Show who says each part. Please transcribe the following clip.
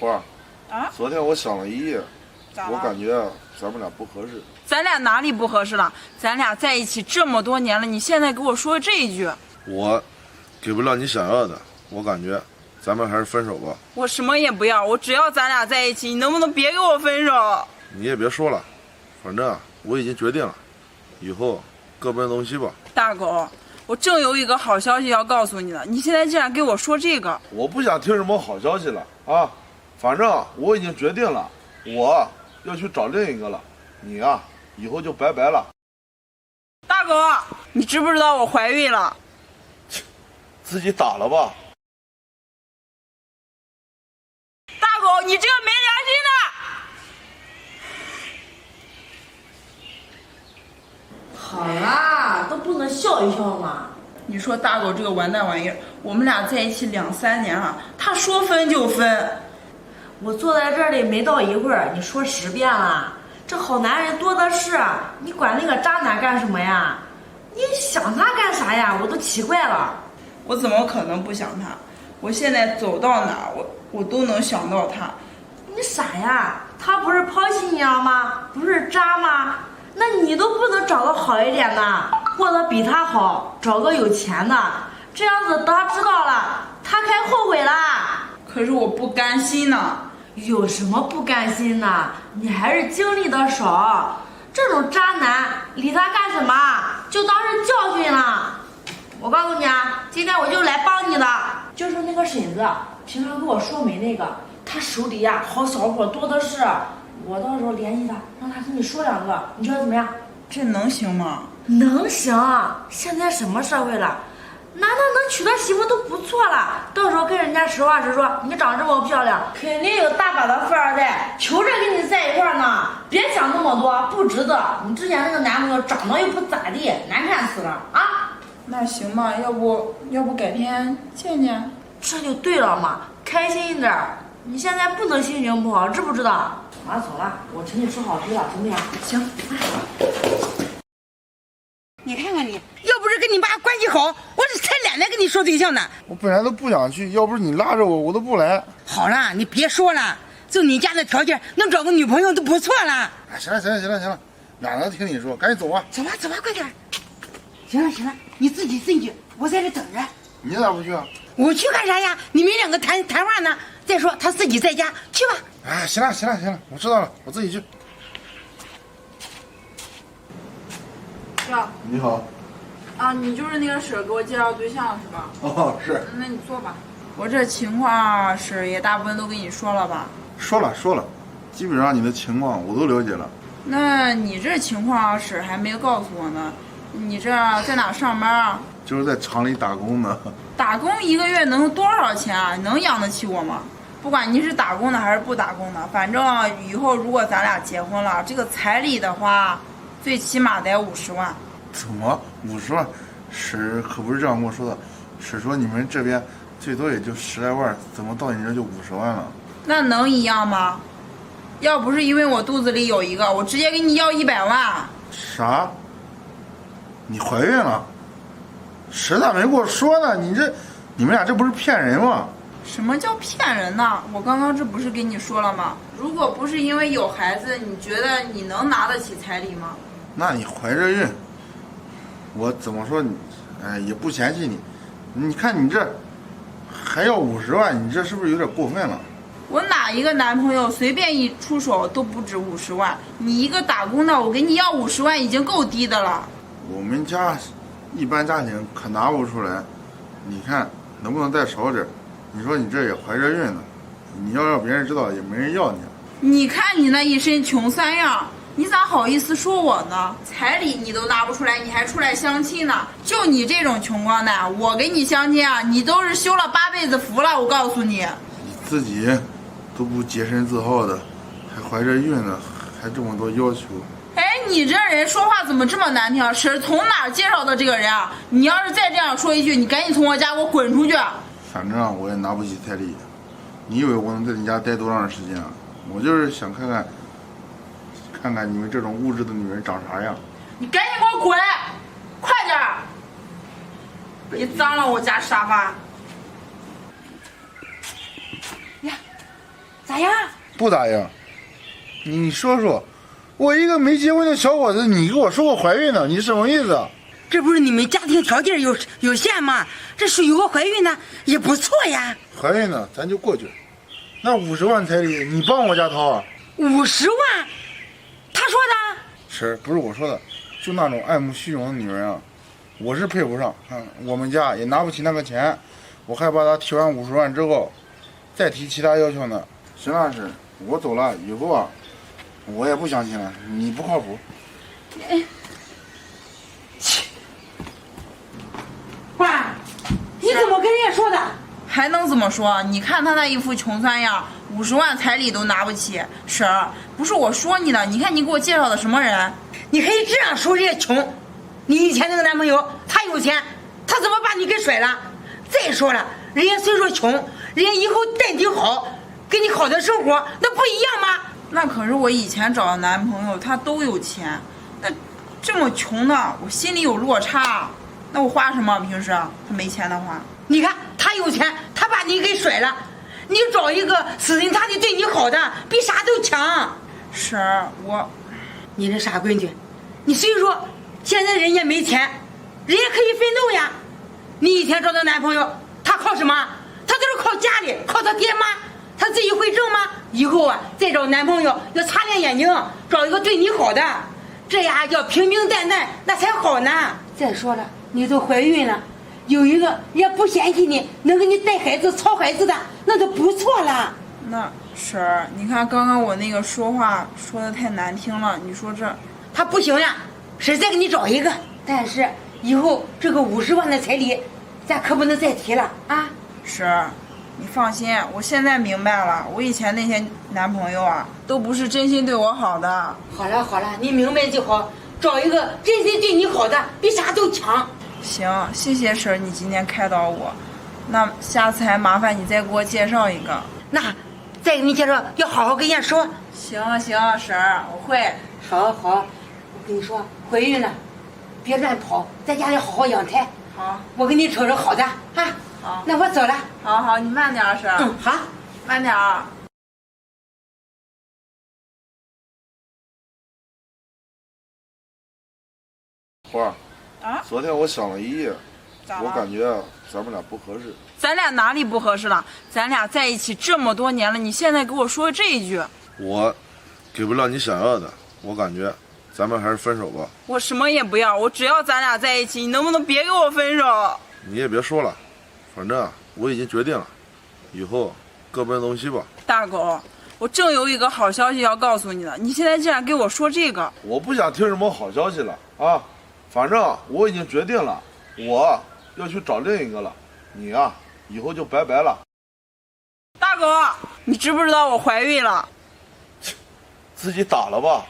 Speaker 1: 花
Speaker 2: 啊，
Speaker 1: 昨天我想了一夜，我感觉咱们俩不合适。
Speaker 2: 咱俩哪里不合适了？咱俩在一起这么多年了，你现在给我说这一句，
Speaker 1: 我给不了你想要的，我感觉咱们还是分手吧。
Speaker 2: 我什么也不要，我只要咱俩在一起，你能不能别跟我分手？
Speaker 1: 你也别说了，反正我已经决定了，以后各奔东西吧。
Speaker 2: 大狗，我正有一个好消息要告诉你呢，你现在竟然给我说这个，
Speaker 1: 我不想听什么好消息了啊！反正我已经决定了，我要去找另一个了。你啊，以后就拜拜了。
Speaker 2: 大狗，你知不知道我怀孕了？
Speaker 1: 自己打了吧。
Speaker 2: 大狗，你这个没良心的！
Speaker 3: 好啦，都不能笑一笑吗？
Speaker 2: 你说大狗这个完蛋玩意儿，我们俩在一起2、3年了，他说分就分。
Speaker 3: 我坐在这里没到一会儿，你说10遍了，这好男人多的是，你管那个渣男干什么呀？你想他干啥呀？我都奇怪了。
Speaker 2: 我怎么可能不想他？我现在走到哪儿，我都能想到他。
Speaker 3: 你傻呀？他不是抛弃你了吗？不是渣吗？那你都不能找个好一点的，过得比他好，找个有钱的，这样子他知道了，他该后悔啦。
Speaker 2: 可是我不甘心呢。
Speaker 3: 有什么不甘心的？你还是经历的少，这种渣男理他干什么？就当是教训了。我告诉你啊，今天我就来帮你的，就是那个婶子，平常跟我说媒那个，他手里呀好小伙多的是，我到时候联系他，让他跟你说2个，你觉得怎么样？
Speaker 2: 这能行吗？
Speaker 3: 能行，现在什么社会了？男的能娶到媳妇都不错了，到时候跟人家实话实说，你长这么漂亮，肯定有大把的富二代求着跟你在一块儿呢。别想那么多，不值得。你之前那个男朋友长得又不咋地，难看死了啊！
Speaker 2: 那行吧，要不改天见见？
Speaker 3: 这就对了嘛，开心一点。你现在不能心情不好，知不知道？啊，走了，我请你吃好吃的，怎么样？
Speaker 2: 行。
Speaker 4: 你看看你，要不是跟你爸关系好，我这才懒得跟你说对象呢。
Speaker 1: 我本来都不想去，要不是你拉着我，我都不来。
Speaker 4: 好了，你别说了，就你家的条件，能找个女朋友都不错了。
Speaker 1: 哎，行了，哪能听你说？赶紧走吧。
Speaker 4: 走吧，快点。行了，你自己进去，我在这等着。
Speaker 1: 你咋不去啊？
Speaker 4: 我去干啥呀？你们2个谈话呢。再说他自己在家，去吧。
Speaker 1: 哎，行了，我知道了，我自己去。
Speaker 2: 哥，
Speaker 1: 你好。
Speaker 2: 啊，你就是那个婶给我介绍对象是吧？
Speaker 1: 哦，是。
Speaker 2: 那你坐吧。我这情况婶也大部分都跟你说了吧？
Speaker 1: 说了，基本上你的情况我都了解了。
Speaker 2: 那你这情况婶还没告诉我呢。你这在哪上班啊？
Speaker 1: 就是在厂里打工呢。
Speaker 2: 打工1个月能多少钱啊？能养得起我吗？不管你是打工的还是不打工的，反正以后如果咱俩结婚了，这个彩礼的话，最起码得50万。
Speaker 1: 怎么50万？婶可不是这样跟我说的。婶说你们这边最多也就10来万，怎么到你这就50万了？
Speaker 2: 那能一样吗？要不是因为我肚子里有一个，我直接给你要100万。
Speaker 1: 啥？你怀孕了？婶咋没跟我说呢？你们俩这不是骗人吗？
Speaker 2: 什么叫骗人呢？我刚刚这不是跟你说了吗？如果不是因为有孩子，你觉得你能拿得起彩礼吗？
Speaker 1: 那你怀着孕，我怎么说你？哎，也不嫌弃你。你看你这还要50万，你这是不是有点过分了？
Speaker 2: 我哪一个男朋友随便一出手都不止50万，你一个打工的，我给你要50万已经够低的了。
Speaker 1: 我们家一般家庭可拿不出来，你看能不能再少点？你说你这也怀着孕呢，你要让别人知道也没人要你。
Speaker 2: 你看你那一身穷三样，你咋好意思说我呢？彩礼你都拿不出来，你还出来相亲呢？就你这种穷光蛋，我给你相亲啊，你都是修了8辈子福了，我告诉你。
Speaker 1: 你自己都不洁身自好的，还怀着孕呢，还这么多要求。
Speaker 2: 哎，你这人说话怎么这么难听？婶从哪儿介绍的这个人啊？你要是再这样说一句，你赶紧从我家给我滚出去！
Speaker 1: 反正我也拿不起彩礼，你以为我能在你家待多长时间啊？我就是想看看你们这种物质的女人长啥样。
Speaker 2: 你赶紧给我滚，快点儿！别脏了我家沙发。
Speaker 4: 咋样？
Speaker 1: 不咋样。你说说，我一个没结婚的小伙子，你给我说我怀孕呢，你什么意思啊？
Speaker 4: 这不是你们家庭条件有限吗？这是有个怀孕呢，也不错呀。
Speaker 1: 怀孕呢，咱就过去。那50万彩礼，你帮我家掏啊
Speaker 4: 50万？他说的？
Speaker 1: 是不是我说的？就那种爱慕虚荣的女人啊，我是配不上。我们家也拿不起那个钱，我害怕她提完50万之后，再提其他要求呢。行了，是，我走了，以后啊，我也不相亲了，你不靠谱。
Speaker 4: 爸，你怎么跟人家说的？
Speaker 2: 还能怎么说？你看他那一副穷酸样，50万彩礼都拿不起。婶儿，不是我说你的，你看你给我介绍的什么人？
Speaker 4: 你可以这样说人家穷，你以前那个男朋友他有钱，他怎么把你给甩了？再说了，人家虽说穷，人家以后待你好，给你好的生活，那不一样吗？
Speaker 2: 那可是我以前找的男朋友，他都有钱，那这么穷的，我心里有落差。那我花什么？平时他没钱的话，
Speaker 4: 你看他有钱，他把你给甩了，你找一个死心塌地对你好的，比啥都强。
Speaker 2: 婶儿，
Speaker 4: 你这傻闺女，你虽说现在人家没钱，人家可以奋斗呀。你以前找的男朋友，他靠什么？他都是靠家里，靠他爹妈，他自己会挣吗？以后啊，再找男朋友要擦亮眼睛，找一个对你好的，这样叫平平淡淡，那才好呢。再说了，你都怀孕了，有一个也不嫌弃你，能给你带孩子、操孩子的，那就不错了。
Speaker 2: 那婶儿，你看刚刚我那个说话说的太难听了，你说这
Speaker 4: 他不行呀，婶再给你找一个，但是以后这个50万的彩礼，咱可不能再提了啊！
Speaker 2: 婶儿，你放心，我现在明白了，我以前那些男朋友啊，都不是真心对我好的。
Speaker 4: 好了好了，你明白就好，找一个真心对你好的，比啥都强。
Speaker 2: 行，谢谢婶儿，你今天开导我，那下次还麻烦你再给我介绍一个。
Speaker 4: 那再给你介绍，要好好跟人家说。
Speaker 2: 行行，婶儿，我会。
Speaker 4: 好好，我跟你说，怀孕了，别乱跑，在家里好好养胎。
Speaker 2: 好，
Speaker 4: 我给你瞅着好的啊。
Speaker 2: 好，
Speaker 4: 那我走了。
Speaker 2: 好好，你慢点儿，婶儿。
Speaker 4: 嗯，好。
Speaker 2: 慢点儿。
Speaker 1: 花儿，
Speaker 2: 啊？
Speaker 1: 昨天我想了一夜，
Speaker 2: 咋了？
Speaker 1: 我感觉啊，咱们俩不合适。
Speaker 2: 咱俩哪里不合适了？咱俩在一起这么多年了，你现在给我说这一句，
Speaker 1: 我给不了你想要的，我感觉咱们还是分手吧。
Speaker 2: 我什么也不要，我只要咱俩在一起，你能不能别给我分手？
Speaker 1: 你也别说了，反正啊我已经决定了，以后各奔东西吧。
Speaker 2: 大狗，我正有一个好消息要告诉你呢，你现在竟然给我说这个，
Speaker 1: 我不想听什么好消息了啊，反正我已经决定了，我要去找另一个了，你啊以后就拜拜了。
Speaker 2: 大狗，你知不知道我怀孕了？
Speaker 1: 自己打了吧。